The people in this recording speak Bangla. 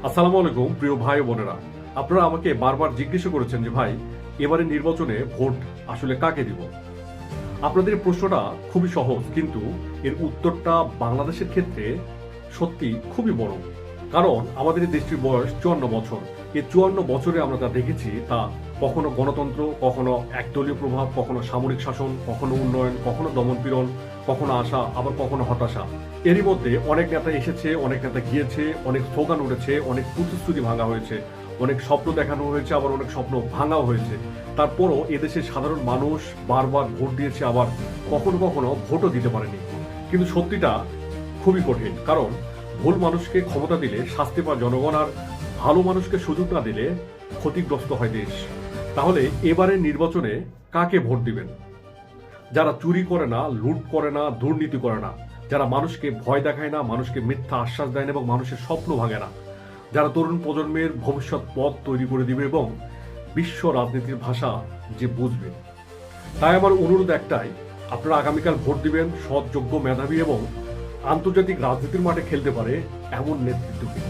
আসসালামু আলাইকুম প্রিয় ভাই ও বোনেরা, আপনারা আমাকে বারবার জিজ্ঞেস করেছেন যে ভাই, এবারে নির্বাচনে ভোট আসলে কাকে দিব। আপনাদের এই প্রশ্নটা খুবই সহজ, কিন্তু এর উত্তরটা বাংলাদেশের ক্ষেত্রে সত্যি খুবই বড়। কারণ আমাদের এই দেশটির বয়স 54 বছর। এই 54 বছরে আমরা যা দেখেছি তা কখনো গণতন্ত্র, কখনো একদলীয় প্রভাব, কখনো সামরিক শাসন, কখনো উন্নয়ন, কখনো দমনপীড়ন, কখনো আশা, আবার কখনো হতাশা। এরই মধ্যে অনেক নেতা এসেছে, অনেক নেতা গিয়েছে, অনেক স্লোগান উঠেছে, অনেক প্রতিশ্রুতি ভাঙা হয়েছে, অনেক স্বপ্ন দেখানো হয়েছে, আবার অনেক স্বপ্ন ভাঙাও হয়েছে। তারপরও এদেশের সাধারণ মানুষ বারবার ভোট দিয়েছে, আবার কখনো কখনো ভোটও দিতে পারেনি। কিন্তু সত্যিটা খুবই কঠিন, কারণ ভুল মানুষকে ক্ষমতা দিলে শাস্তি পায় জনগণ, আর ভালো মানুষকে সুযোগ না দিলে ক্ষতিগ্রস্ত হয় দেশ। তাহলে এবারে নির্বাচনে কাকে ভোট দিবেন? যারা চুরি করে না, লুট করে না, দুর্নীতি করে না, যারা মানুষকে ভয় দেখায় না, মানুষকে মিথ্যা আশ্বাস দেয় না এবং মানুষের স্বপ্ন ভাঙে না, যারা তরুণ প্রজন্মের ভবিষ্যৎ পথ তৈরি করে দিবে এবং বিশ্ব রাজনীতির ভাষা যে বুঝবে। তাই আমার অনুরোধ একটাই, আপনারা আগামীকাল ভোট দিবেন সৎ, যোগ্য, মেধাবী এবং আন্তর্জাতিক রাজনীতির মাঠে খেলতে পারে এমন নেতৃত্বকে।